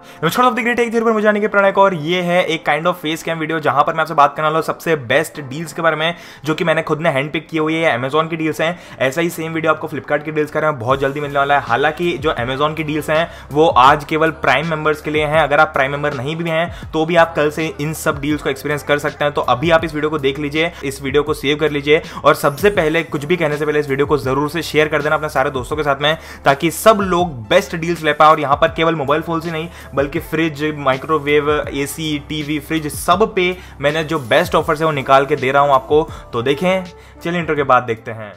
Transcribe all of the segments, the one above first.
नमस्कार दोस्तों, great take theory पर मुझे आने के प्रणय और ये है एक kind of face cam video जहां पर मैं आपसे बात करने वाला हूं सबसे बेस्ट डील्स के बारे में, जो कि मैंने खुद ने हैंड पिक की हुई है। अमेजॉन की डील्स हैं, ऐसा ही सेम वीडियो आपको फ्लिपकार्ट की डील्स का बहुत जल्दी मिलने वाला है। हालांकि जो अमेजॉन की डील्स हैं वो आज केवल प्राइम मेंबर्स के लिए हैं। अगर आप प्राइम मेंबर नहीं भी हैं तो भी आप कल से इन सब डील्स को एक्सपीरियंस कर सकते हैं। तो अभी आप इस वीडियो को देख लीजिए, इस वीडियो को सेव कर लीजिए और सबसे पहले कुछ भी कहने से पहले इस वीडियो को जरूर से शेयर कर देना अपने सारे दोस्तों के साथ में, ताकि सब लोग बेस्ट डील्स ले पाए। और यहां पर केवल मोबाइल फोन ही नहीं बल्कि fridge, microwave, AC, TV, fridge सब पे मैंने जो बेस्ट ऑफर्स है वो निकाल के दे रहा हूं आपको। तो देखें, चलिए इंट्रो के बाद देखते हैं।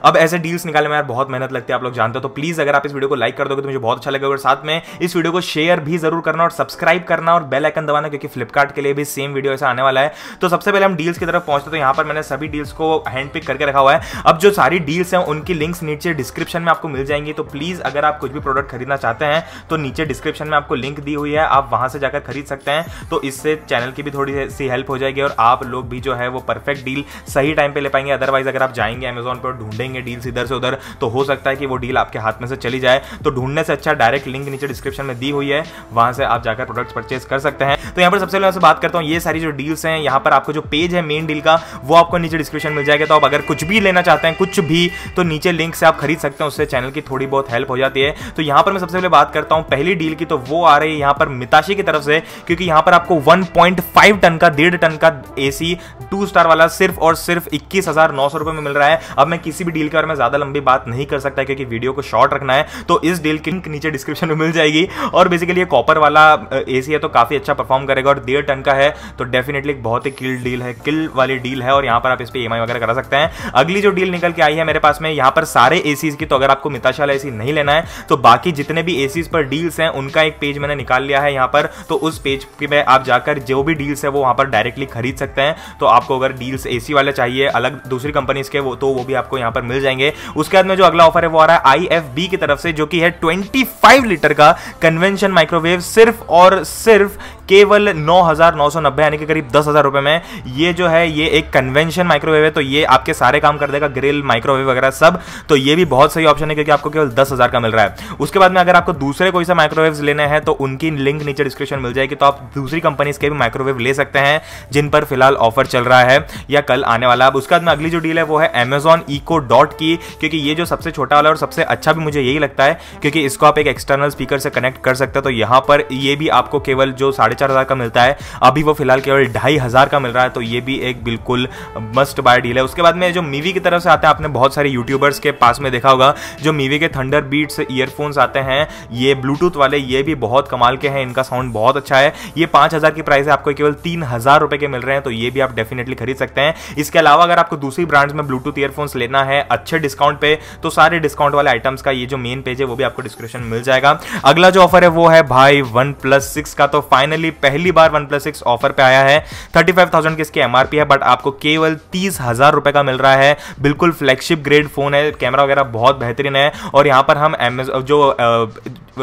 अब ऐसे डील्स निकालने में यार बहुत मेहनत लगती है, आप लोग जानते हो। तो प्लीज अगर आप इस वीडियो को लाइक कर दोगे तो मुझे बहुत अच्छा लगेगा और साथ में इस वीडियो को शेयर भी जरूर करना और सब्सक्राइब करना और बेल आइकन दबाना, क्योंकि फ्लिपकार्ट के लिए भी सेम वीडियो ऐसा आने वाला है। तो सबसे पहले हम डील्स की तरफ पहुंचते, तो यहाँ पर मैंने सभी डील्स को हैंड पिक करके रखा हुआ है। अब जो सारी डील्स हैं उनकी लिंक्स नीचे डिस्क्रिप्शन में आपको मिल जाएंगी। तो प्लीज अगर आप कुछ भी प्रोडक्ट खरीदना चाहते हैं तो नीचे डिस्क्रिप्शन में आपको लिंक दी हुई है, आप वहां से जाकर खरीद सकते हैं। तो इससे चैनल की भी थोड़ी सी हेल्प हो जाएगी और आप लोग भी जो है वो परफेक्ट डील सही टाइम पे ले पाएंगे। अदरवाइज अगर आप जाएंगे अमेजॉन पर ढूंढेंगे डील्स इधर से उधर, तो हो सकता है कि वो डील आपके हाथ में से चली जाए। तो ढूंढने से अच्छा डायरेक्ट लिंक नीचे डिस्क्रिप्शन में दी हुई है, वहां से आप जाकर प्रोडक्ट्स परचेज कर सकते हैं। तो यहाँ पर सबसे पहले मैं बात करता हूँ, ये सारी जो डील्स हैं यहाँ पर आपको जो पेज है मेन डील का वो आपको नीचे डिस्क्रिप्शन मिल जाएगा। तो आप अगर कुछ भी लेना चाहते हैं, कुछ भी, तो नीचे लिंक से आप खरीद सकते हैं, उससे चैनल की थोड़ी बहुत हेल्प हो जाती है। तो यहाँ पर मैं सबसे पहले बात करता हूँ पहली डील की, तो वो आ रही है यहाँ पर मिताशी की तरफ से, क्योंकि यहाँ पर आपको 1.5 टन का 1.5 टन का एसी 2 स्टार वाला सिर्फ और सिर्फ 21,900 रुपए में मिल रहा है। अब मैं किसी भी डील के बारे में ज्यादा लंबी बात नहीं कर सकता क्योंकि वीडियो को शॉर्ट रखना है। तो इस डील की लिंक नीचे डिस्क्रिप्शन में मिल जाएगी। और बेसिकली ये कॉपर वाला एसी है तो काफी अच्छा परफॉर्म करेगा और 1.5 टन का है, तो डेफिनेटली बहुत ही किल डील है, किल वाली डील है। और यहाँ पर आप इस पे ईएमआई वगैरह करा सकते हैं। अगली जो डील निकल के आई है मेरे पास में, यहाँ पर सारे एसीज की, तो अगर आपको मिताशी वाला एसी नहीं लेना है तो बाकी जितने भी एसीज पर डील्स हैं उनका एक पेज मैंने निकाल लिया है यहाँ पर। तो उस पेज पे आप जाकर जो भी डील्स है वो वहां पर डायरेक्टली खरीद सकते हैं। तो आपको अगर डील्स एसी वाले चाहिए अलग दूसरी कंपनीज के, तो वो भी आपको यहाँ पर मिल जाएंगे। उसके बाद में जो अगला ऑफर है वो आ रहा है IFB की तरफ से, जो कि है 25 लीटर का कन्वेंशन माइक्रोवेव, सिर्फ और सिर्फ केवल 9,990 यानी कि करीब 10,000 रुपए में। ये जो है ये एक कन्वेंशन माइक्रोवेव है, तो ये आपके सारे काम कर देगा, ग्रिल, माइक्रोवेव वगैरह सब। तो ये भी बहुत सही ऑप्शन है क्योंकि आपको केवल 10,000 का मिल रहा है। उसके बाद में अगर आपको दूसरे कोई सा माइक्रोवेव लेने हैं तो उनकी लिंक नीचे डिस्क्रिप्शन मिल जाएगी। तो आप दूसरी कंपनीज के भी माइक्रोवेव ले सकते हैं जिन पर फिलहाल ऑफर चल रहा है या कल आने वाला है। उसके बाद में अगली जो डील है वो है Amazon Echo Dot की, क्योंकि ये जो सबसे छोटा वाला और सबसे अच्छा भी मुझे यही लगता है क्योंकि इसको आप एक एक्सटर्नल स्पीकर से कनेक्ट कर सकते हैं। तो यहाँ पर ये भी आपको केवल जो 4,500 का मिलता है, अभी वो फिलहाल केवल 2,500 का मिल रहा है। तो ये भी एक बिल्कुल मस्ट बाय डील है। उसके बाद में जो मीवी की तरफ से आते हैं, आपने बहुत सारे यूट्यूबर्स के पास में देखा होगा जो मीवी के थंडर बीट्स ईयरफोन्स आते हैं, ये ब्लूटूथ वाले, ये भी बहुत कमाल के हैं, इनका साउंड बहुत अच्छा है। ये 5,000 की प्राइस है, आपको केवल 3,000 रुपए के मिल रहे हैं। तो ये भी आप डेफिनेटली खरीद सकते हैं। इसके अलावा अगर आपको दूसरी ब्रांड्स में ब्लूटूथ ईयरफोन्स लेना है अच्छे डिस्काउंट पे, तो सारे डिस्काउंट वाले आइटम्स का ये जो मेन पेज है वो भी आपको डिस्क्रिप्शन में मिल जाएगा। अगला जो ऑफर है वो है भाई OnePlus 6 का। तो फाइनली पहली बार OnePlus 6 ऑफर पे आया है। 35,000 की इसकी MRP है, बट आपको केवल 30,000 रुपए का मिल रहा है। बिल्कुल फ्लैगशिप ग्रेड फोन है, कैमरा वगैरह बहुत बेहतरीन है। और यहाँ पर हम जो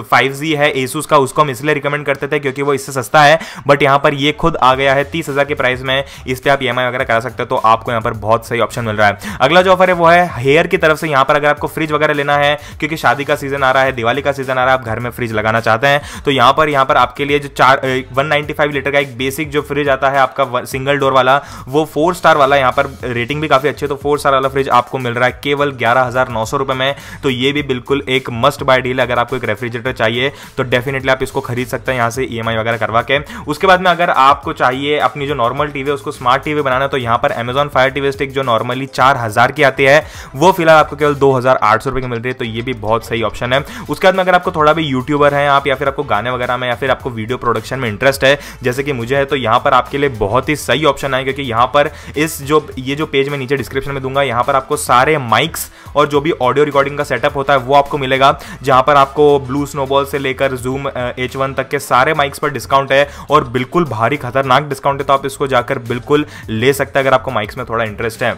5G है Asus का, उसको हम इसलिए रिकमेंड करते थे क्योंकि वो इससे सस्ता है, बट यहाँ पर ये खुद आ गया है 30,000 की प्राइस में। इस पे आप EMI वगैरह करा सकते हो, तो आपको यहाँ पर बहुत सही ऑप्शन मिल रहा है। अगला जो ऑफर है वो है हेयर की तरफ से। यहाँ पर अगर आपको फ्रिज वगैरह लेना है क्योंकि शादी का सीजन आ रहा है, दिवाली का सीजन आ रहा है, आप घर में फ्रिज लगाना चाहते हैं, तो यहाँ पर आपके लिए जो 195 लीटर का एक बेसिक जो फ्रिज आता है आपका सिंगल डोर वाला, वो 4 स्टार वाला, यहाँ पर रेटिंग भी काफी अच्छी है, तो 4 स्टार वाला फ्रिज आपको मिल रहा है केवल 11,900 रुपए में। तो ये भी बिल्कुल एक मस्ट बाय डील है। अगर आपको एक रेफ्रिजरेटर चाहिए तो डेफिनेटली आप इसको खरीद सकते हैं यहाँ से EMI वगैरह करवा के। उसके बाद में अगर आपको चाहिए अपनी जो नॉर्मल टीवी है उसको स्मार्ट टीवी बनाना, तो यहाँ पर Amazon Fire TV Stick जो नॉर्मली 4,000 की आती है वो फिलहाल आपको केवल 2,800 रुपए की मिल रही है। तो ये भी बहुत सही ऑप्शन है। उसके बाद में अगर आपको थोड़ा भी यूट्यूबर है आप, या फिर आपको गाने वगैरह में या फिर आपको वीडियो प्रोडक्शन में इंटरेस्ट है जैसे कि मुझे है, तो यहाँ पर आपके लिए बहुत ही सही ऑप्शन है, क्योंकि यहाँ पर ये जो पेज में नीचे डिस्क्रिप्शन में दूंगा, यहाँ पर आपको सारे माइक्स और जो भी ऑडियो रिकॉर्डिंग का सेटअप होता है वो आपको मिलेगा, जहां पर आपको ब्लू स्नोबॉल से लेकर जूम H1 तक के सारे माइक्स पर डिस्काउंट है और बिल्कुल भारी खतरनाक डिस्काउंट है। तो आप इसको जाकर बिल्कुल ले सकते हैं अगर आपको माइक्स में थोड़ा इंटरेस्ट है।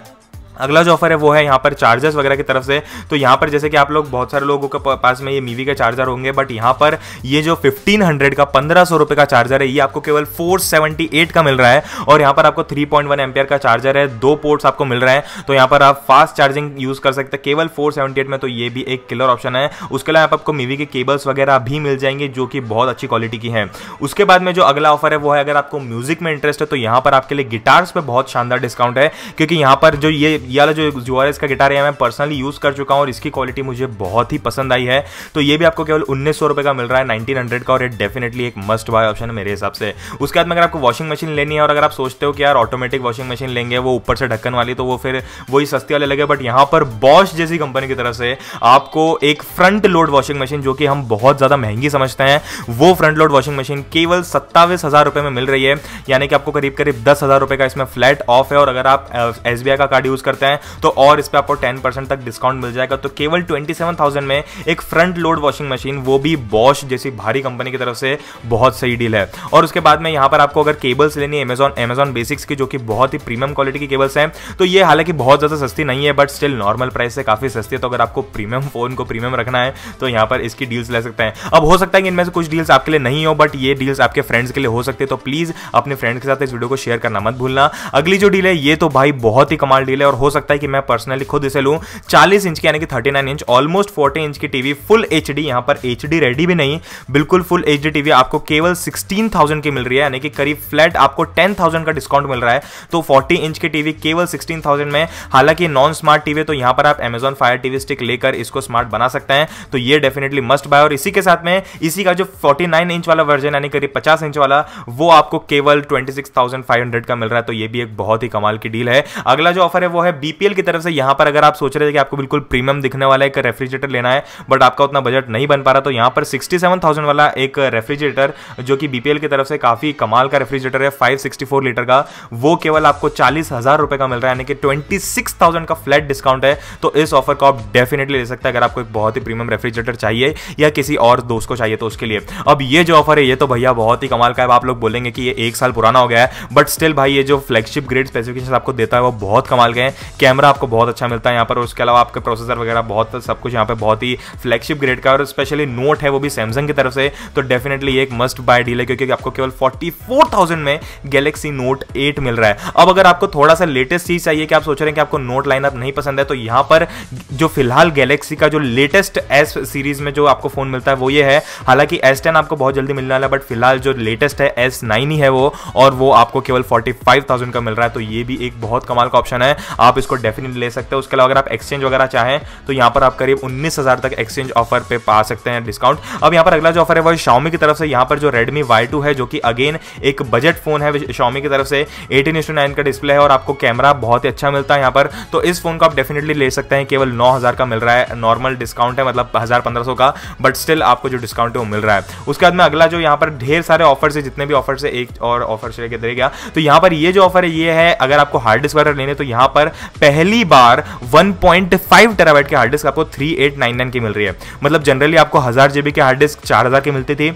अगला जो ऑफर है वो है यहाँ पर चार्जर्स वगैरह की तरफ से। तो यहाँ पर जैसे कि आप लोग बहुत सारे लोगों के पास में ये मीवी के चार्जर होंगे, बट यहाँ पर ये जो 1500 का 1500 रुपये का चार्जर है ये आपको केवल 478 का मिल रहा है। और यहाँ पर आपको 3.1 एम्पियर का चार्जर है, 2 पोर्ट्स आपको मिल रहे हैं, तो यहाँ पर आप फास्ट चार्जिंग यूज कर सकते हैं केवल 478 में। तो ये भी एक किलर ऑप्शन है। उसके अलावा आपको मीवी के केबल्स वगैरह भी मिल जाएंगे जो कि बहुत अच्छी क्वालिटी की है। उसके बाद में जो अगला ऑफर है वो है, अगर आपको म्यूजिक में इंटरेस्ट है तो यहाँ पर आपके लिए गिटार्स पे बहुत शानदार डिस्काउंट है, क्योंकि यहाँ पर जो ये वाला जो जुआरएस का गिटार है मैं पर्सनली यूज कर चुका हूं और इसकी क्वालिटी मुझे बहुत ही पसंद आई है। तो ये भी आपको केवल 1900 रुपए का मिल रहा है 1900 का, और ये डेफिनेटली एक मस्ट बाय ऑप्शन है मेरे हिसाब से। उसके बाद में अगर आपको वॉशिंग मशीन लेनी है और अगर आप सोचते हो कि यार ऑटोमेटिक वॉशिंग मशीन लेंगे वो ऊपर से ढक्कन वाली, तो वो फिर वही सस्ती वाले लगे, बट यहाँ पर बॉश जैसी कंपनी की तरफ से आपको एक फ्रंट लोड वॉशिंग मशीन, जो कि हम बहुत ज्यादा महंगी समझते हैं, वो फ्रंट लोड वॉशिंग मशीन केवल 27,000 रुपए में मिल रही है। यानी कि आपको करीब करीब 10,000 रुपए का इसमें फ्लैट ऑफ है। और अगर आप SBI का कार्ड यूज करते हैं तो और इस पे आपको 10% तक डिस्काउंट मिल जाएगा। तो केवल 27,000 में एक फ्रंट लोड वॉशिंग मशीन, वो भी बॉश जैसी भारी कंपनी की तरफ से, बहुत सही डील है। और उसके बाद में यहाँ पर आपको अगर केबल्स लेनी है Amazon बेसिक्स की, जो कि बहुत ही प्रीमियम क्वालिटी की केबल्स हैं, तो ये हालांकि बहुत ज्यादा सस्ती नहीं है, बट स्टिल नॉर्मल प्राइस से काफी सस्ती है। तो अगर आपको प्रीमियम फोन को प्रीमियम रखना है तो यहाँ पर इसकी डील्स ले सकते हैं। अब हो सकता है कि इनमें से कुछ डील्स आपके लिए नहीं हो, बट ये डील्स आपके फ्रेंड्स के लिए हो सकती है। तो प्लीज अपने फ्रेंड्स के साथ इस वीडियो को शेयर करना मत भूलना। अगली जो डील है ये तो भाई बहुत ही कमाल डील है, और हो सकता है कि मैं पर्सनली खुद इसे लूं। 40 इंच की यानी कि 39 इंच ऑलमोस्ट 40 इंच की टीवी, फुल HD, यहां पर HD रेडी भी नहीं, बिल्कुल फुल HD टीवी आपको केवल 16,000 की मिल रही है, यानी कि करीब फ्लैट आपको 10,000 का डिस्काउंट मिल रहा है। तो 40 इंच की टीवी केवल 16,000 में। हालांकि नॉन स्मार्ट टीवी, तो यहां पर आप Amazon Fire TV Stick लेकर इसको स्मार्ट बना सकते हैं। तो ये डेफिनेटली मस्ट बाय। और इसी के साथ में इसी का जो 49 इंच वाला वर्जन यानी करीब 50 इंच वाला, वो आपको केवल 26,500 का मिल रहा है। तो ये भी एक बहुत ही कमाल की डील है। अगला जो ऑफर है वो है BPL की तरफ से। यहां पर अगर आप सोच रहे थे कि आपको बिल्कुल प्रीमियम दिखने वाला एक रेफ्रिजरेटर लेना है, बट आपका उतना बजट नहीं बन पा रहा, तो यहां पर 67,000 वाला एक रेफ्रिजरेटर, जो कि BPL की तरफ से काफी कमाल का रेफ्रिजरेटर है, 564 लीटर का, वो केवल आपको 40,000 रुपए का मिल रहा है, यानी कि 26,000 का फ्लैट डिस्काउंट है। तो इस ऑफर को आप डेफिनेटली ले सकते हैं अगर आपको एक बहुत ही प्रीमियम रेफ्रिजरेटर चाहिए या किसी और दोस्त को चाहिए तो उसके लिए। अब ये जो ऑफर है ये तो भैया बहुत ही कमाल का है। आप लोग बोलेंगे कि ये 1 साल पुराना हो गया है, बट स्टिल भाई ये जो फ्लैगशिप ग्रेड स्पेसिफिकेशन आपको देता है वो बहुत कमाल के हैं। कैमरा आपको बहुत अच्छा मिलता है यहाँ पर, और उसके अलावा आपके प्रोसेसर वगैरह बहुत सब कुछ यहाँ पे बहुत ही फ्लैगशिप ग्रेड का, और स्पेशली नोट है वो भी सैमसंग की तरफ से। तो डेफिनेटली ये एक मस्ट बाय डील है, क्योंकि आपको केवल 44,000 में गैलेक्सी नोट 8 मिल रहा है। अब अगर आपको थोड़ा सा लेटेस्ट चीज चाहिए, कि आप सोच रहे हैं कि आपको नोट लाइनअप नहीं पसंद है, तो यहाँ पर जो फिलहाल गैलेक्सी का जो लेटेस्ट S सीरीज में जो आपको फोन मिलता है वो ये है। हालांकि S10 आपको बहुत जल्दी मिलने वाला है, बट फिलहाल जो लेटेस्ट है S9 ही है वो, और वो आपको केवल 45,000 का मिल रहा है। तो ये भी एक बहुत कमाल का ऑप्शन है, आप इसको डेफिनेटली ले सकते हैं। उसके अलावा अगर आप एक्सचेंज वगैरह चाहें तो यहाँ पर आप करीब 19,000 तक एक्सचेंज ऑफर पे पा सकते हैं डिस्काउंट। अब यहाँ पर अगला जो ऑफर है वो Xiaomi की तरफ से। यहाँ पर जो Redmi Y2 है, जो कि अगेन एक बजट फोन है Xiaomi की तरफ से, 18:9 का डिस्प्ले है और आपको कैमरा बहुत ही अच्छा मिलता है यहाँ पर। तो इस फोन को आप डेफिनेटली ले सकते हैं, केवल 9,000 का मिल रहा है। नॉर्मल डिस्काउंट है, मतलब 1,000-1,500 का, बट स्टिल आपको जो डिस्काउंट है वो मिल रहा है। उसके बाद में अगला जो यहाँ पर ढेर सारे ऑफर है, जितने भी ऑफर है एक और ऑफर से लेके दे गया। तो यहाँ पर ये जो ऑफर है ये है, अगर आपको हार्ड डिस्क वगैरह लेने, तो यहाँ पर पहली बार 1.5 टेराबाइट की हार्ड डिस्क आपको 3899 की मिल रही है। मतलब जनरली आपको 1000 GB की हार्ड डिस्क 4,000 की मिलती थी,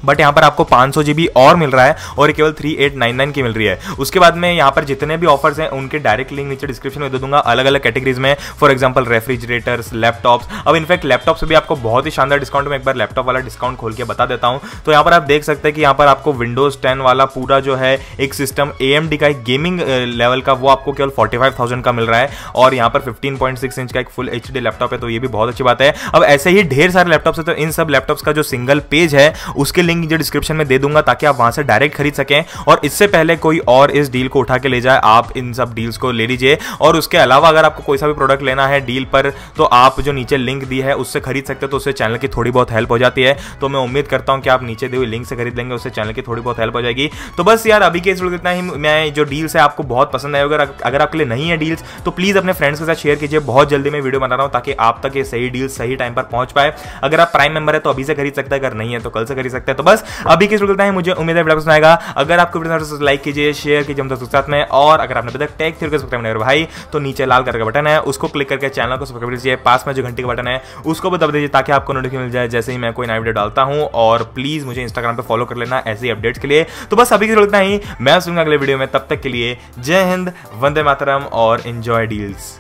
बट यहाँ पर आपको 500 GB और मिल रहा है, और केवल 3899 की मिल रही है। उसके बाद में यहाँ पर जितने भी ऑफर्स हैं उनके डायरेक्ट लिंक नीचे डिस्क्रिप्शन में दे दूंगा, अलग अलग कैटेगरीज में। For example refrigerators, laptops. अब इनफैक्ट लैपटॉप से भी आपको बहुत ही शानदार डिस्काउंट में एक बार लैपटॉप वाला डिस्काउंट खोल के बता देता हूँ। तो यहाँ पर आप देख सकते हैं कि यहाँ पर आपको विंडोज 10 वाला पूरा जो है एक सिस्टम AMD का एक गेमिंग लेवल का, वो आपको केवल 45,000 का मिल रहा है, और यहाँ पर 15.6 इंच का एक फुल HD लैपटॉप है। तो ये भी बहुत अच्छी बात है। अब ऐसे ही ढेर सारे लैपटॉप्स है, तो इन सब लैपटॉप्स का जो सिंगल पेज है उसके लिंक जो डिस्क्रिप्शन में दे दूंगा, ताकि आप वहां से डायरेक्ट खरीद सकें, और इससे पहले कोई और इस डील को उठा के ले जाए, आप इन सब डील्स को ले लीजिए। और उसके अलावा अगर आपको कोई सा भी प्रोडक्ट लेना है डील पर, तो आप जो नीचे लिंक दी है उससे खरीद सकते हो, तो उससे चैनल की थोड़ी बहुत हेल्प हो जाती है। तो मैं उम्मीद करता हूं कि आप नीचे दी हुई लिंक से खरीद लेंगे, उससे चैनल की थोड़ी बहुत हेल्प हो जाएगी। तो बस यार अभी के इस वीडियो इतना ही। मैं जो डील्स है आपको बहुत पसंद आएगा, अगर आपके लिए नहीं है डील्स तो प्लीज अपने फ्रेंड्स के साथ शेयर कीजिए। बहुत जल्दी मैं वीडियो बना रहा हूं, ताकि आप तक ये सही डील सही टाइम पर पहुंच पाए। अगर आप प्राइम मेंबर है तो अभी से खरीद सकते हैं, अगर नहीं है तो कल से खरीद सकते हैं। तो बस अभी के वीडियो मुझे उम्मीद है वीडियो पसंद आएगा। अगर आपको वीडियो लाइक कीजिए, शेयर कीजिए हम दोस्तों के साथ में, और अगर आपने अभी तक टेक थ्योरी को सब्सक्राइब नहीं किया भाई, तो नीचे लाल कलर का बटन है, उसको क्लिक करके चैनल को सब्सक्राइब कीजिए। पास में जो घंटी का बटन है उसको भी दबा दीजिए, ताकि आपको नोटिफिकेशन मिल जाए जैसे ही मैं कोई नया वीडियो डालता हूं। और प्लीज मुझे इंस्टाग्राम पे फॉलो कर लेना ऐसी अपडेट्स के लिए। तो बस अभी के लिए इतना ही, मैं सुनूंगा अगले वीडियो में। तब तक के लिए जय हिंद, वंदे मातरम और एंजॉय डील्स।